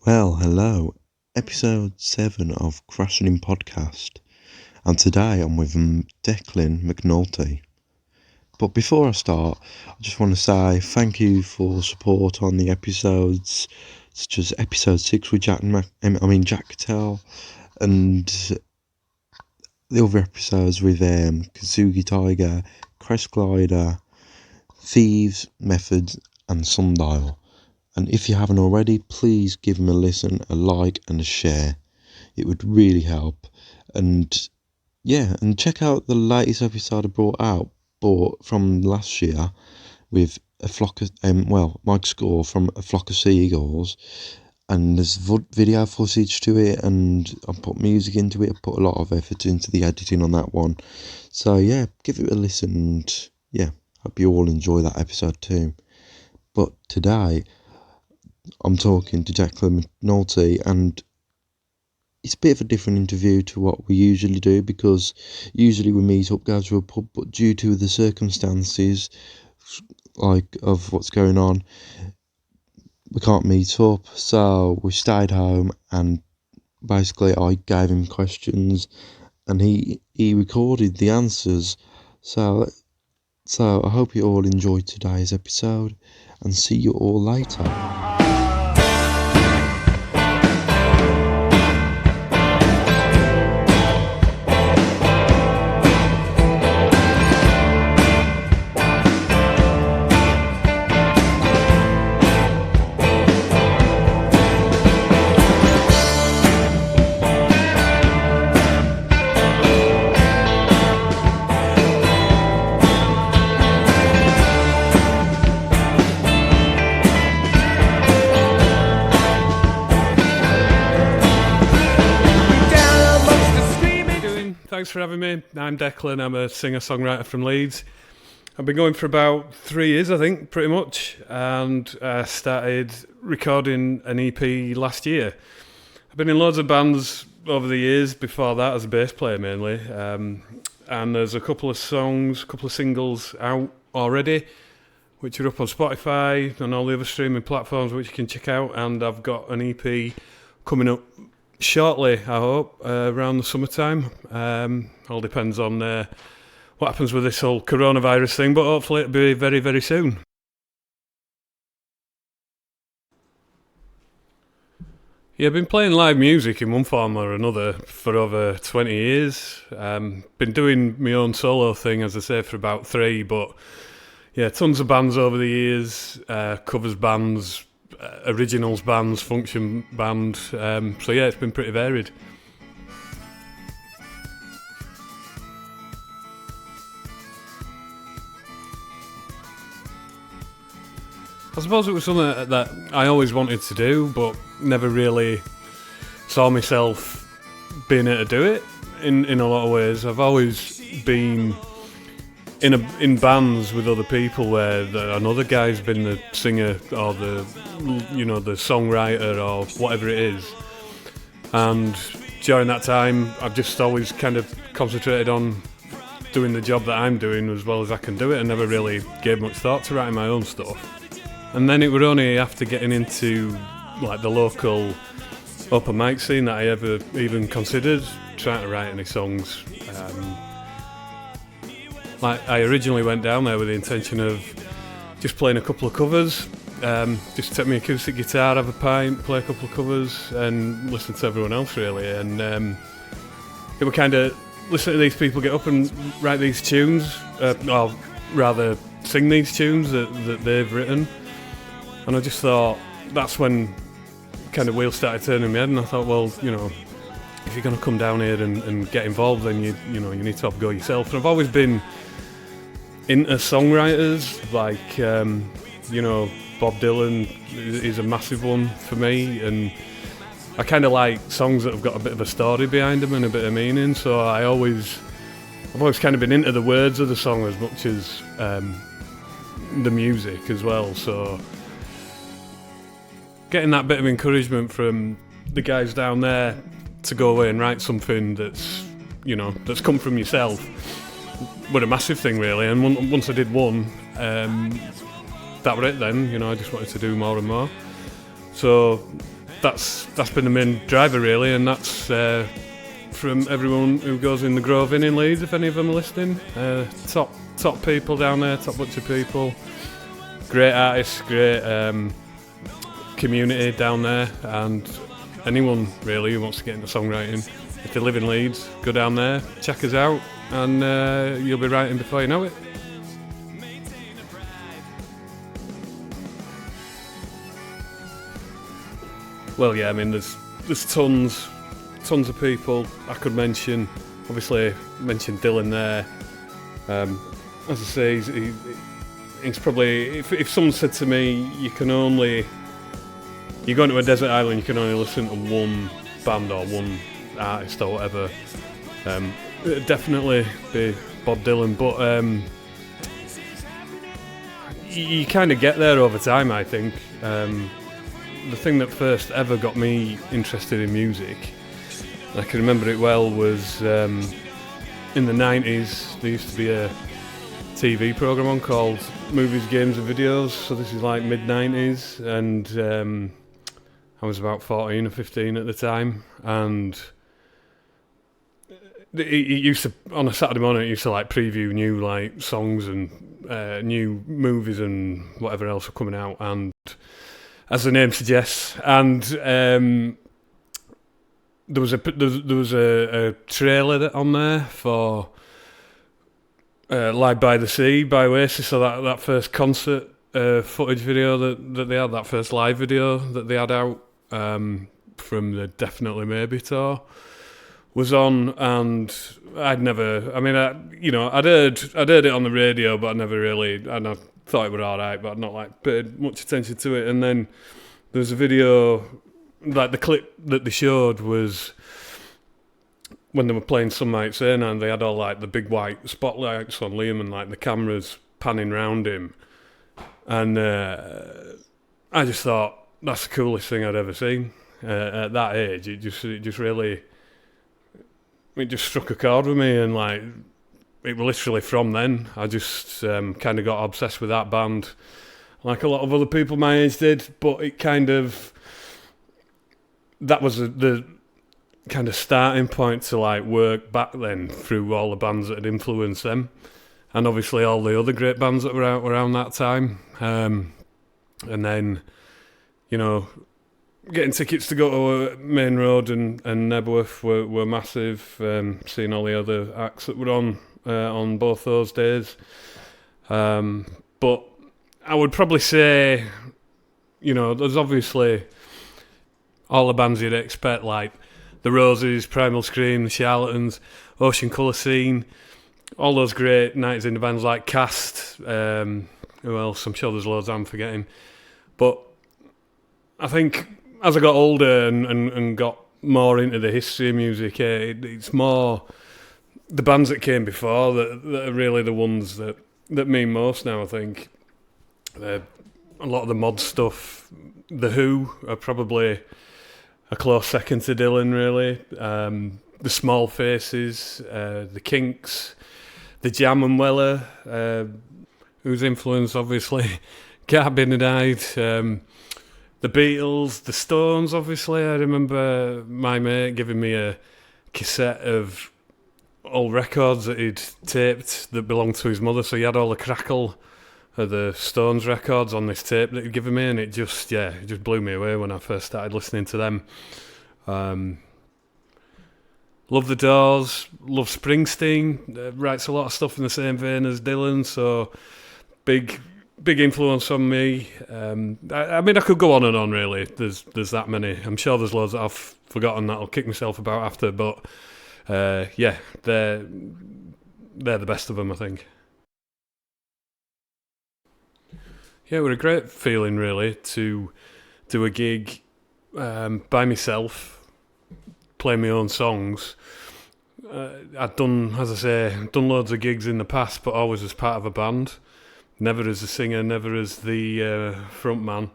Well, hello. Episode 7 of Crashing In Podcast. And today I'm with Declan McNulty. But before I start, I just want to say thank you for support on the episodes, such as episode 6 with Jack Cattell, and the other episodes with Kazugi Tiger, Crest Glider, Thieves, Methods, and Sundial. And if you haven't already, please give them a listen, a like and a share. It would really help. And yeah, and check out the latest episode I bought from last year with a flock of, Mike's score from A Flock of Seagulls. And there's video footage to it, and I put music into it. I put a lot of effort into the editing on that one. So yeah, give it a listen, and yeah, hope you all enjoy that episode too. But today, I'm talking to Declan McNulty, and it's a bit of a different interview to what we usually do, because usually we meet up, go to a pub, but due to the circumstances of what's going on, we can't meet up, so we stayed home, and basically I gave him questions and he recorded the answers. So I hope you all enjoyed today's episode, and see you all later. Thanks for having me. I'm Declan. I'm a singer-songwriter from Leeds. I've been going for about 3 years, I think, pretty much, and started recording an EP last year. I've been in loads of bands over the years before that, as a bass player mainly, and there's a couple of singles out already, which are up on Spotify and all the other streaming platforms which you can check out, and I've got an EP coming up shortly, I hope, around the summertime. All depends on what happens with this whole coronavirus thing, but hopefully it'll be very, very soon. Yeah, I've been playing live music in one form or another for over 20 years. Been doing my own solo thing, as I say, for about 3, but yeah, tons of bands over the years, covers bands, originals bands, function band, so yeah, it's been pretty varied. I suppose it was something that I always wanted to do, but never really saw myself being able to do it in a lot of ways. I've always been in bands with other people where another guy's been the singer or the songwriter or whatever it is, and during that time I've just always kind of concentrated on doing the job that I'm doing as well as I can do it, and never really gave much thought to writing my own stuff. And then it was only after getting into like the local open mic scene that I ever even considered trying to write any songs. I originally went down there with the intention of just playing a couple of covers, just take my acoustic guitar, have a pint, play a couple of covers and listen to everyone else really. And it was kind of listen to these people get up and write these tunes, or rather sing these tunes that they've written. And I just thought, that's when kind of wheels started turning in my head, and I thought, well, if you're going to come down here and get involved, then you need to have a go yourself. And I've always been into songwriters, like Bob Dylan is a massive one for me, and I kind of like songs that have got a bit of a story behind them and a bit of meaning. So I've always kind of been into the words of the song as much as the music as well. So getting that bit of encouragement from the guys down there to go away and write something that's come from yourself was a massive thing really. And once I did one, that was it then. I just wanted to do more and more. So that's been the main driver really, and that's from everyone who goes in the Grove Inn in Leeds. If any of them are listening, top people down there, top bunch of people, great artists, great community down there, and anyone really who wants to get into songwriting, if they live in Leeds, go down there, check us out, and you'll be writing before you know it. Well, yeah, I mean, there's tons of people I could mention. Obviously, mentioned Dylan there. As I say, he's probably, if someone said to me, you're going to a desert island, you can only listen to one band or one artist or whatever, it'd definitely be Bob Dylan, but you kind of get there over time, I think. The thing that first ever got me interested in music, I can remember it well, was in the 90s there used to be a TV programme on called Movies, Games and Videos, so this is like mid-90s, and I was about 14 or 15 at the time, and it used to, on a Saturday morning, it used to like preview new like songs and new movies and whatever else were coming out, and as the name suggests, and there was a trailer on there for Live by the Sea by Oasis, so that first concert footage video that they had, that first live video that they had out from the Definitely Maybe tour was on, and I'd heard it on the radio, but I never really, and I thought it was alright, but I'd not like paid much attention to it. And then there was a video, like the clip that they showed was when they were playing Some Might Say, and they had all like the big white spotlights on Liam and like the cameras panning round him, and I just thought that's the coolest thing I'd ever seen at that age. It just struck a chord with me, and like it was literally from then I just kind of got obsessed with that band, like a lot of other people my age did. But it that was the kind of starting point to like work back then through all the bands that had influenced them, and obviously all the other great bands that were out around that time. And then, getting tickets to go to Main Road and Nebworth were massive. Seeing all the other acts that were on both those days. But I would probably say, there's obviously all the bands you'd expect, like the Roses, Primal Scream, the Charlatans, Ocean Colour Scene, all those great 90s indie bands like Cast. Who else? I'm sure there's loads I'm forgetting. But I think as I got older and got more into the history of music, it's more the bands that came before that are really the ones that mean most now, I think. A lot of the mod stuff, The Who are probably a close second to Dylan, really. The Small Faces, the Kinks, the Jam and Weller, whose influence obviously can't be denied. The Beatles, the Stones, obviously. I remember my mate giving me a cassette of old records that he'd taped that belonged to his mother, so he had all the crackle of the Stones records on this tape that he'd given me, and it just blew me away when I first started listening to them. Love the Doors, love Springsteen, writes a lot of stuff in the same vein as Dylan, so big influence on me. I mean, I could go on and on, really. There's that many. I'm sure there's loads that I've forgotten that I'll kick myself about after, but they're the best of them, I think. Yeah, it was a great feeling, really, to do a gig by myself, play my own songs. I'd done, as I say, loads of gigs in the past, but always as part of a band. Never as a singer, never as the front man.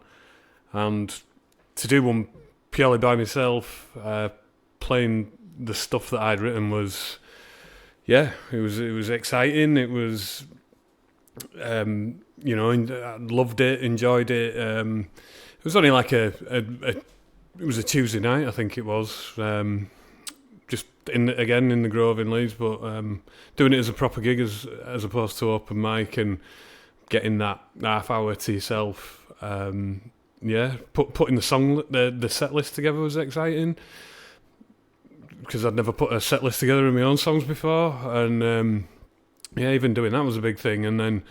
And to do one purely by myself, playing the stuff that I'd written was, it was exciting. It was, I loved it, enjoyed it. It was only like a was a Tuesday night, I think it was. Just in the Grove in Leeds, but doing it as a proper gig as opposed to open mic, and getting that half hour to yourself. Putting the set list together was exciting, because I'd never put a set list together in my own songs before, and even doing that was a big thing. And then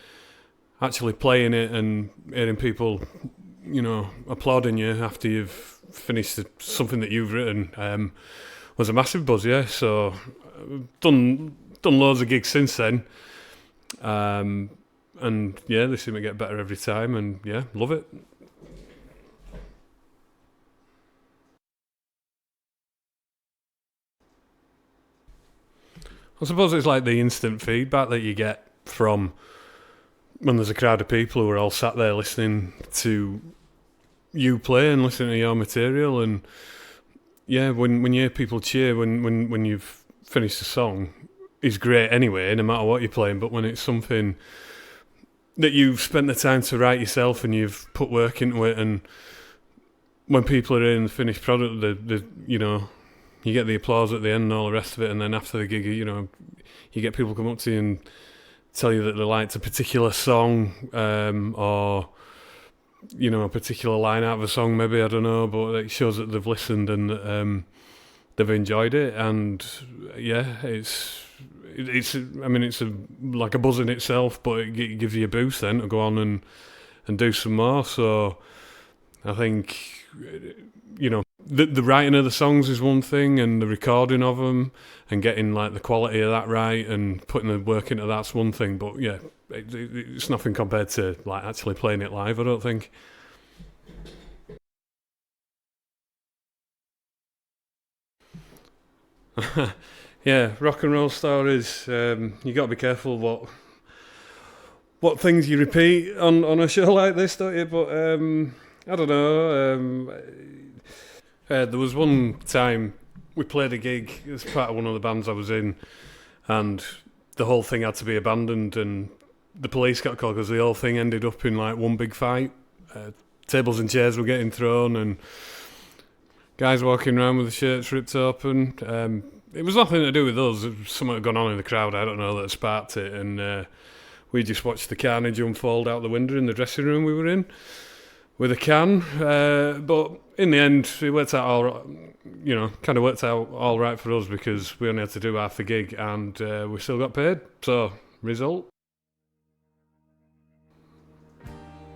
actually playing it and hearing people, applauding you after you've finished something that you've written, was a massive buzz. Yeah, so done loads of gigs since then, and they seem to get better every time, and love it. I suppose it's like the instant feedback that you get from when there's a crowd of people who are all sat there listening to you play and listening to your material, and when you hear people cheer when you've finished a song, is great anyway, no matter what you're playing. But when it's something that you've spent the time to write yourself and you've put work into it, and when people are hearing the finished product, you get the applause at the end and all the rest of it, and then after the gig, you get people come up to you and tell you that they liked a particular song, or a particular line out of a song, maybe, I don't know, but it shows that they've listened and they've enjoyed it. And it's like a buzz in itself, but it gives you a boost then to go on and do some more. So I think the writing of the songs is one thing, and the recording of them and getting like the quality of that right and putting the work into that's one thing. But it's nothing compared to like actually playing it live, I don't think. Rock and roll stories. You got to be careful what things you repeat on a show like this, don't you? But I don't know. There was one time we played a gig as part of one of the bands I was in, and the whole thing had to be abandoned, and the police got called because the whole thing ended up in like one big fight. Tables and chairs were getting thrown, and guys walking around with the shirts ripped open. It was nothing to do with us. It was something had gone on in the crowd, I don't know, that sparked it, and we just watched the carnage unfold out the window in the dressing room we were in with a can. But in the end, it worked out worked out all right for us, because we only had to do half the gig, and we still got paid. So, result.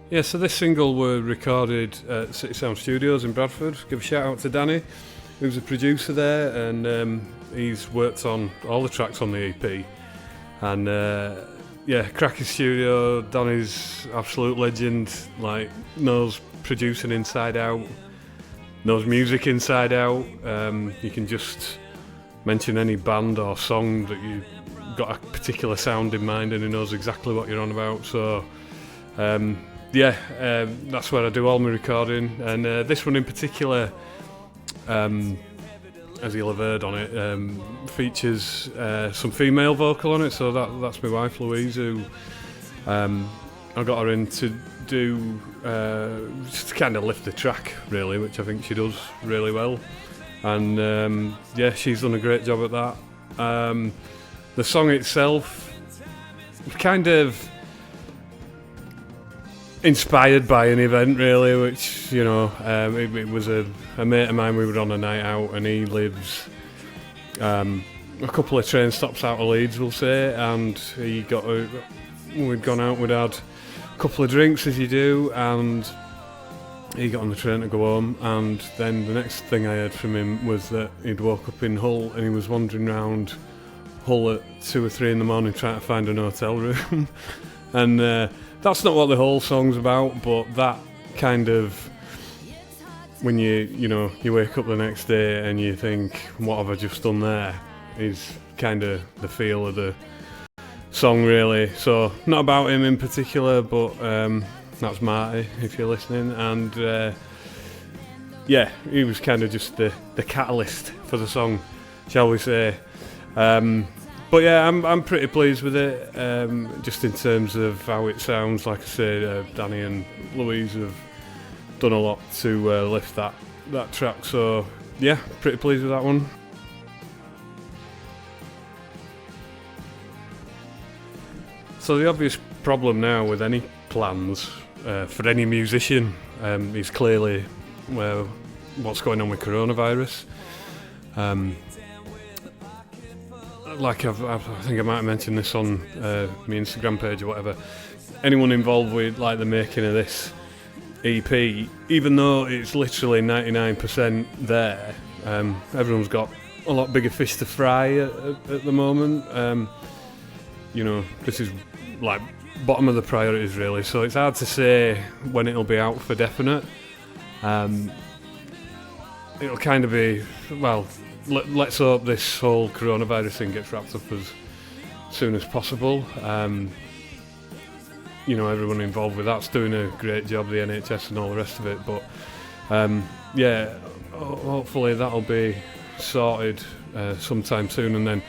Yeah, so this single were recorded at City Sound Studios in Bradford. Give a shout out to Danny, who's a producer there, and he's worked on all the tracks on the EP. And cracking studio. Danny's absolute legend, like knows producing inside out, knows music inside out. You can just mention any band or song that you got a particular sound in mind, and he knows exactly what you're on about. So that's where I do all my recording, and this one in particular, as you'll have heard on it, features some female vocal on it. So that's my wife Louise, who I got her in to do just to kind of lift the track, really, which I think she does really well. And she's done a great job at that. The song itself kind of inspired by an event, really, which it was a mate of mine. We were on a night out, and he lives a couple of train stops out of Leeds, we'll say, and we'd gone out, we'd had a couple of drinks, as you do, and he got on the train to go home. And then the next thing I heard from him was that he'd woke up in Hull, and he was wandering around Hull at 2 or 3 in the morning trying to find an hotel room. And that's not what the whole song's about, but that kind of, when you wake up the next day and you think, what have I just done there, is kind of the feel of the song, really. So not about him in particular, but that's Marty, if you're listening. And he was kind of just the catalyst for the song, shall we say. But yeah, I'm pretty pleased with it, just in terms of how it sounds. Like I say, Danny and Louise have done a lot to lift that that track. So yeah, pretty pleased with that one. So the obvious problem now with any plans for any musician is clearly what's going on with coronavirus. Like I think I might have mentioned this on my Instagram page or whatever. Anyone involved with like the making of this EP, even though it's literally 99% there, everyone's got a lot bigger fish to fry at the moment. This is like bottom of the priorities really, so it's hard to say when it'll be out for definite. It'll kind of be, well, let's hope this whole coronavirus thing gets wrapped up as soon as possible. Everyone involved with that's doing a great job, the NHS and all the rest of it, but hopefully that'll be sorted sometime soon, and then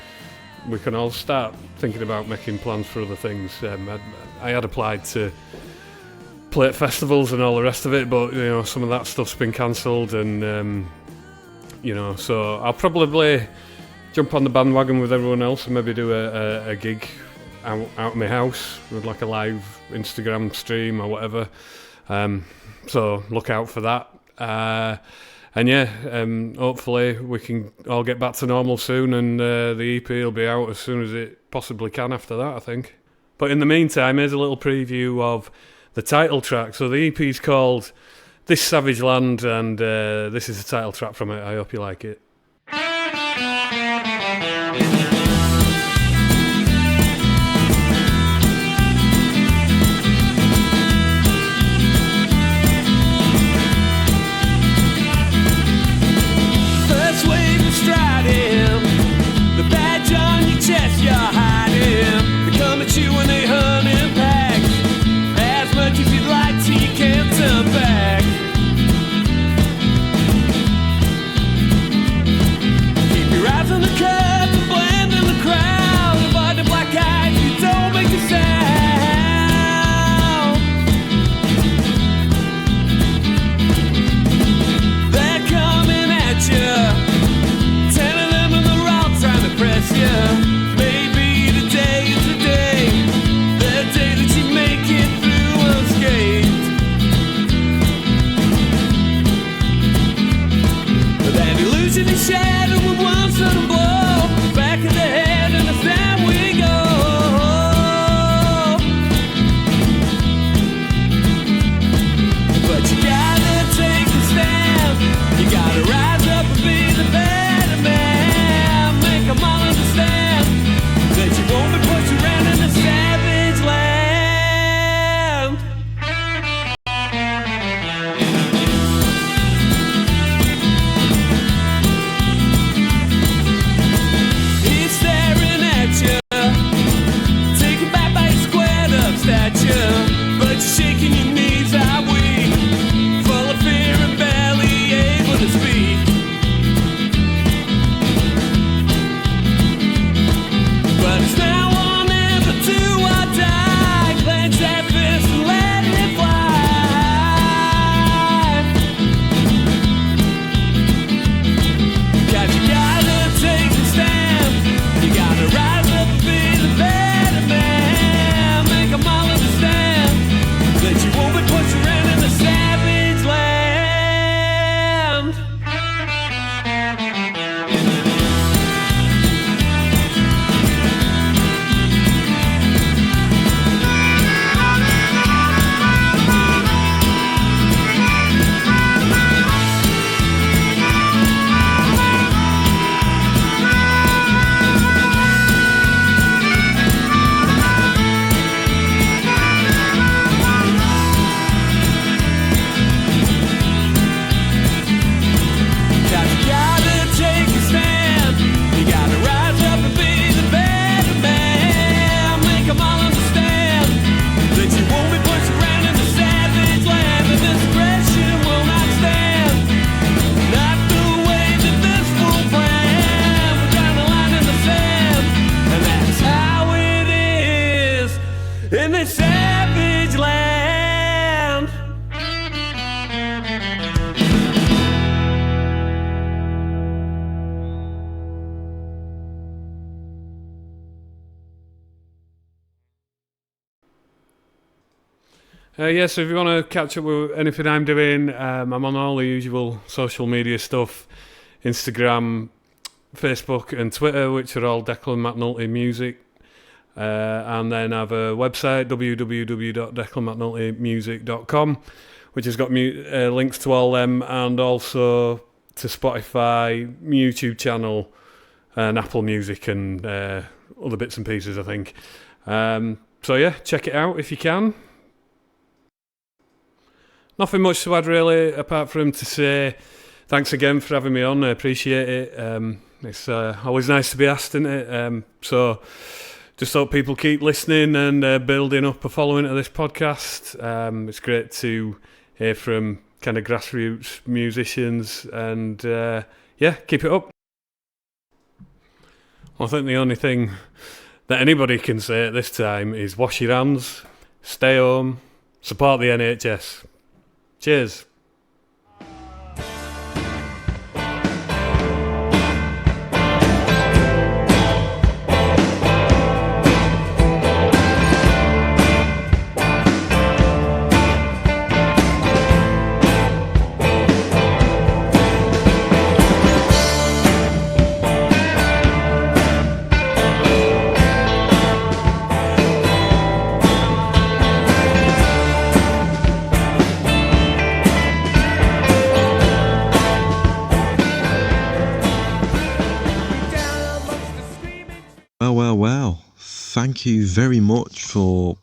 we can all start thinking about making plans for other things. I had applied to play at festivals and all the rest of it, but some of that stuff's been cancelled, and so I'll probably jump on the bandwagon with everyone else and maybe do a gig out of my house with like a live Instagram stream or whatever. So look out for that. Hopefully we can all get back to normal soon, and the EP will be out as soon as it possibly can after that, I think. But in the meantime, here's a little preview of the title track. So the EP is called This Savage Land, and this is the title track from it. I hope you like it. Chest you're hiding, they come at you when they hunt in packs. As much as you'd like to, you can't turn back. Keep your eyes on the curve and blend in the crowd. Avoid the black eyes, you don't make a sound. They're coming at you, 10 of them in the rock trying to press you. The shadow of one sudden blow, back of the head, and that's time we go. But you gotta take a stand, you gotta rise up and be the better man. Make them all understand that you won't be pushed around in the savage land. But you're shaking your knees, are weak, full of fear and barely able to speak. But it's now or never, do or die. Clench that fist and let it fly. God, you gotta take a stand, you gotta rise up and be the better man. Make them all understand that you won't be pushed around in the savage land. So if you want to catch up with anything I'm doing, I'm on all the usual social media stuff, Instagram, Facebook and Twitter, which are all Declan McNulty Music. And then I have a website, www.declanmcnultymusic.com, which has got links to all them, and also to Spotify, YouTube channel, and Apple Music, and other bits and pieces, I think. So yeah, check it out if you can. Nothing much to add really, apart from to say thanks again for having me on. I appreciate it. It's always nice to be asked, isn't it? So just hope people keep listening and building up a following to this podcast. It's great to hear from kind of grassroots musicians, and keep it up. I think the only thing that anybody can say at this time is wash your hands, stay home, support the NHS. Cheers. Well. Thank you very much to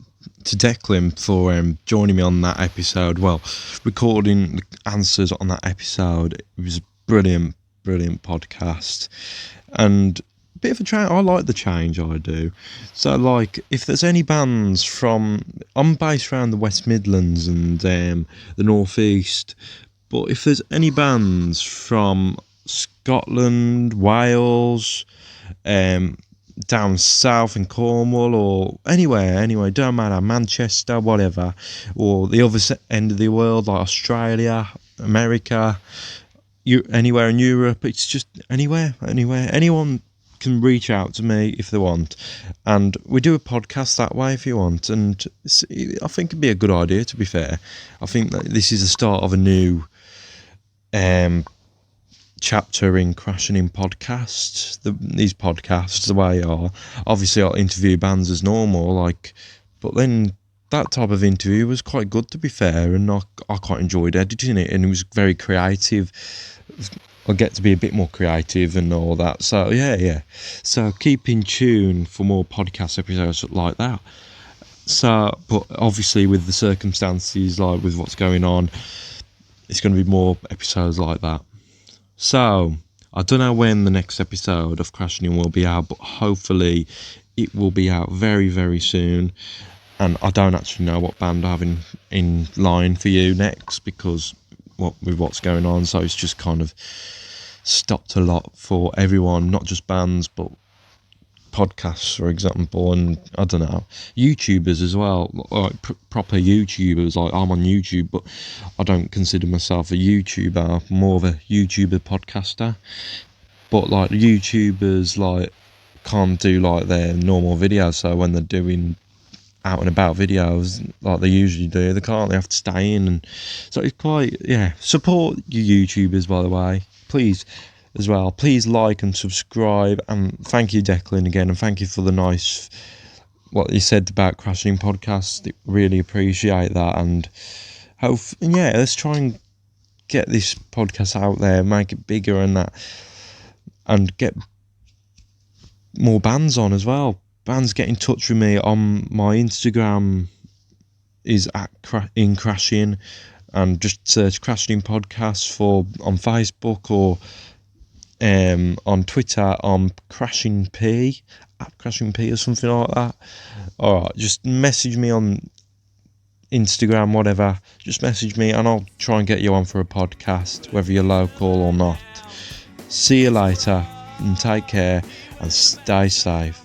Declan for joining me on that episode. Well, recording the answers on that episode. It was a brilliant podcast. And a bit of a change. I like the change, I do. So, like, if there's any bands from... I'm based around the West Midlands and the North East. But if there's any bands from Scotland, Wales... down south in Cornwall or anywhere, don't matter, Manchester, whatever, or the other end of the world like Australia, America, anywhere in Europe, it's just anywhere, anyone can reach out to me if they want, and we do a podcast that way if you want, and I think it'd be a good idea, to be fair. I think that this is the start of a new chapter in Crashing In podcasts. These podcasts, the way are, obviously I'll interview bands as normal, but then that type of interview was quite good, to be fair, and I quite enjoyed editing it, and it was very creative. I get to be a bit more creative and all that, so yeah. So keep in tune for more podcast episodes like that. So, but obviously with the circumstances, like with what's going on, it's going to be more episodes like that. So, I don't know when the next episode of Crashing In will be out, but hopefully it will be out very, very soon. And I don't actually know what band I have in line for you next, because with what's going on, so it's just kind of stopped a lot for everyone, not just bands, but podcasts, for example, and I don't know, YouTubers as well, like proper YouTubers. Like, I'm on YouTube, but I don't consider myself a YouTuber, I'm more of a YouTuber podcaster. But like YouTubers can't do like their normal videos, so when they're doing out and about videos like they usually do, they have to stay in, and so it's quite, support your YouTubers, by the way, please. As well, please like and subscribe, and thank you, Declan, again, and thank you for the nice what you said about Crashing Podcast. Really appreciate that, and let's try and get this podcast out there, make it bigger and that, and get more bands on as well. Bands get in touch with me on my Instagram is in Crashing, and just search Crashing Podcast on Facebook, or on Twitter on Crashing P, at Crashing P or something like that. Alright, just message me on Instagram, whatever, just message me and I'll try and get you on for a podcast, whether you're local or not. See you later, and take care and stay safe.